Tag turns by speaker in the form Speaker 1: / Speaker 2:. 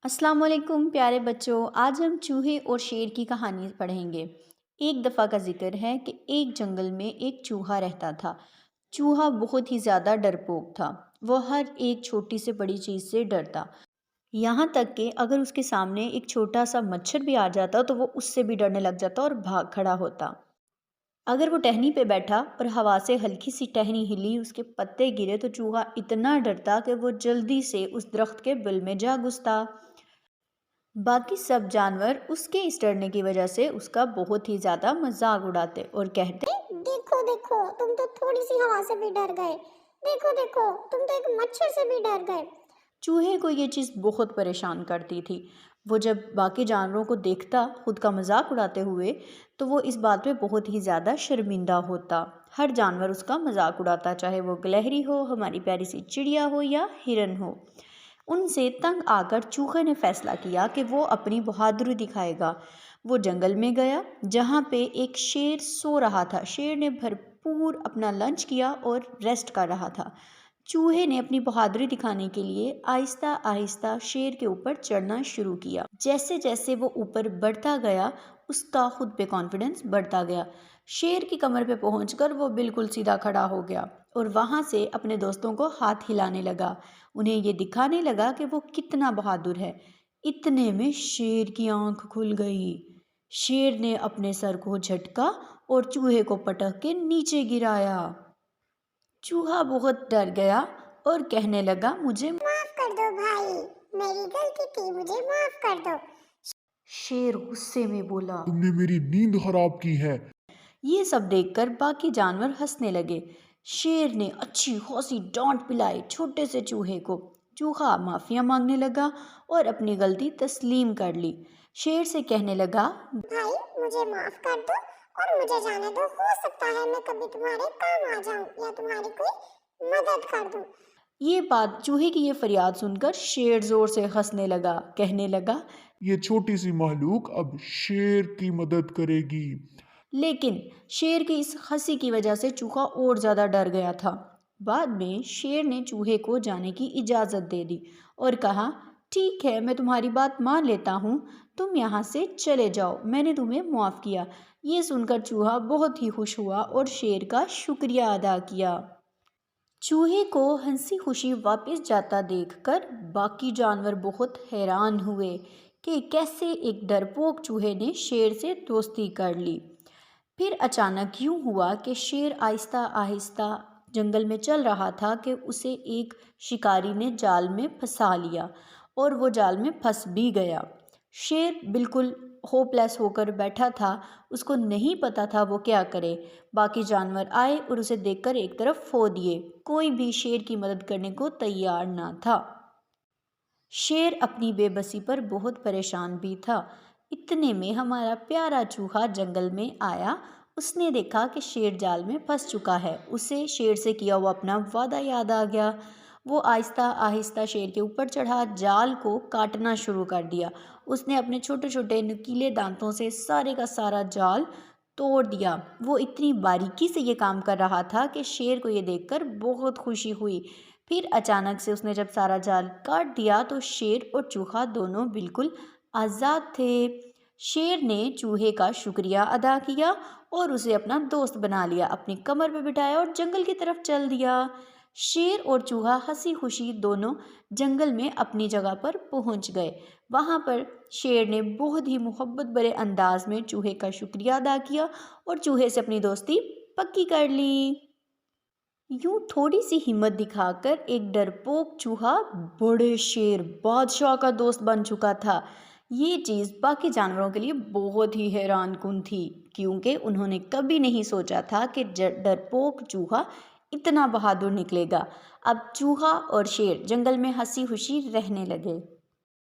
Speaker 1: السلام علیکم پیارے بچوں، آج ہم چوہے اور شیر کی کہانی پڑھیں گے۔ ایک دفعہ کا ذکر ہے کہ ایک جنگل میں ایک چوہا رہتا تھا۔ چوہا بہت ہی زیادہ ڈرپوک تھا۔ وہ ہر ایک چھوٹی سے بڑی چیز سے ڈرتا، یہاں تک کہ اگر اس کے سامنے ایک چھوٹا سا مچھر بھی آ جاتا تو وہ اس سے بھی ڈرنے لگ جاتا اور بھاگ کھڑا ہوتا۔ اگر وہ ٹہنی پہ بیٹھا اور ہوا سے ہلکی سی ٹہنی ہلی، اس کے پتے گرے تو چوہا اتنا ڈرتا کہ وہ جلدی سے اس درخت کے بل میں جا گھستا۔ باقی سب جانور اس کے اس ڈرنے کی وجہ سے اس کا بہت ہی زیادہ مذاق اڑاتے اور کہتے،
Speaker 2: دیکھو دیکھو تم تو تھوڑی سی ہوا سے بھی ڈر گئے، دیکھو دیکھو تم تو ایک مچھر سے بھی ڈر گئے۔
Speaker 1: چوہے کو یہ چیز بہت پریشان کرتی تھی۔ وہ جب باقی جانوروں کو دیکھتا خود کا مذاق اڑاتے ہوئے تو وہ اس بات پہ بہت ہی زیادہ شرمندہ ہوتا۔ ہر جانور اس کا مذاق اڑاتا، چاہے وہ گلہری ہو، ہماری پیاری سی چڑیا ہو یا ہرن ہو۔ ان سے تنگ آ کر چوہے نے فیصلہ کیا کہ وہ اپنی بہادری دکھائے گا۔ وہ جنگل میں گیا جہاں پہ ایک شیر سو رہا تھا۔ شیر نے بھرپور اپنا لنچ کیا اور ریسٹ کر رہا تھا۔ چوہے نے اپنی بہادری دکھانے کے لیے آہستہ آہستہ شیر کے اوپر چڑھنا شروع کیا۔ جیسے جیسے وہ اوپر بڑھتا گیا اس کا خود پہ کانفیڈنس بڑھتا گیا۔ شیر کی کمر پہ پہنچ کر وہ بالکل سیدھا کھڑا ہو گیا اور وہاں سے اپنے دوستوں کو ہاتھ ہلانے لگا، انہیں یہ دکھانے لگا کہ وہ کتنا بہادر ہے۔ اتنے میں شیر کی آنکھ کھل گئی۔ شیر نے اپنے سر کو جھٹکا اور چوہے کو پٹک کے نیچے گرایا۔ چوہا بہت ڈر گیا اور کہنے لگا، مجھے
Speaker 2: معاف کر دو بھائی، میری غلطی تھی، مجھے معاف کر دو۔
Speaker 1: شیر غصے میں بولا،
Speaker 3: تم نے میری نیند خراب کی ہے۔
Speaker 1: یہ سب دیکھ کر باقی جانور ہنسنے لگے۔ شیر نے اچھی خاصی ڈانٹ پلائی چھوٹے سے چوہے کو۔ چوہا معافیا مانگنے لگا اور اپنی غلطی تسلیم کر لی۔ شیر سے کہنے لگا،
Speaker 2: بھائی مجھے معاف کر دو اور مجھے جانے دو، ہو سکتا ہے میں کبھی تمہارے کام آ جاؤں یا تمہاری کوئی مدد کر دوں۔
Speaker 1: یہ بات چوہے کی یہ فریاد سن کر شیر زور سے ہنسنے لگا، کہنے لگا،
Speaker 3: یہ چھوٹی سی مخلوق اب شیر کی مدد کرے گی۔
Speaker 1: لیکن شیر کی اس ہنسی کی وجہ سے چوہا اور زیادہ ڈر گیا تھا۔ بعد میں شیر نے چوہے کو جانے کی اجازت دے دی اور کہا، ٹھیک ہے میں تمہاری بات مان لیتا ہوں، تم یہاں سے چلے جاؤ، میں نے تمہیں معاف کیا۔ یہ سن کر چوہا بہت ہی خوش ہوا اور شیر کا شکریہ ادا کیا۔ چوہے کو ہنسی خوشی واپس جاتا دیکھ کر باقی جانور بہت حیران ہوئے کہ کیسے ایک ڈرپوک چوہے نے شیر سے دوستی کر لی۔ پھر اچانک یوں ہوا کہ شیر آہستہ آہستہ جنگل میں چل رہا تھا کہ اسے ایک شکاری نے جال میں پھنسا لیا اور وہ جال میں پھنس بھی گیا۔ شیر بالکل ہوپ لیس ہو کر بیٹھا تھا، اس کو نہیں پتا تھا وہ کیا کرے۔ باقی جانور آئے اور اسے دیکھ کر ایک طرف ہو دیے، کوئی بھی شیر کی مدد کرنے کو تیار نہ تھا۔ شیر اپنی بے بسی پر بہت پریشان بھی تھا۔ اتنے میں ہمارا پیارا چوہا جنگل میں آیا۔ اس نے دیکھا کہ شیر جال میں پھنس چکا ہے، اسے شیر سے کیا ہوا اپنا وعدہ یاد آ گیا۔ وہ آہستہ آہستہ شیر کے اوپر چڑھا، جال کو کاٹنا شروع کر دیا۔ اس نے اپنے چھوٹے چھوٹے نکیلے دانتوں سے سارے کا سارا جال توڑ دیا۔ وہ اتنی باریکی سے یہ کام کر رہا تھا کہ شیر کو یہ دیکھ کر بہت خوشی ہوئی۔ پھر اچانک سے اس نے جب سارا جال کاٹ دیا تو شیر اور چوہا دونوں بالکل آزاد تھے۔ شیر نے چوہے کا شکریہ ادا کیا اور اسے اپنا دوست بنا لیا، اپنی کمر پہ بٹھایا اور جنگل کی طرف چل دیا۔ شیر اور چوہا ہنسی خوشی دونوں جنگل میں اپنی جگہ پر پہنچ گئے۔ وہاں پر شیر نے بہت ہی محبت بھرے انداز میں چوہے کا شکریہ ادا کیا اور چوہے سے اپنی دوستی پکی کر لی۔ یوں تھوڑی سی ہمت دکھا کر ایک ڈرپوک چوہا بڑے شیر بادشاہ کا دوست بن چکا تھا۔ یہ چیز باقی جانوروں کے لیے بہت ہی حیران کن تھی، کیونکہ انہوں نے کبھی نہیں سوچا تھا کہ ڈرپوک چوہا اتنا بہادر نکلے گا۔ اب چوہا اور شیر جنگل میں ہنسی خوشی رہنے لگے۔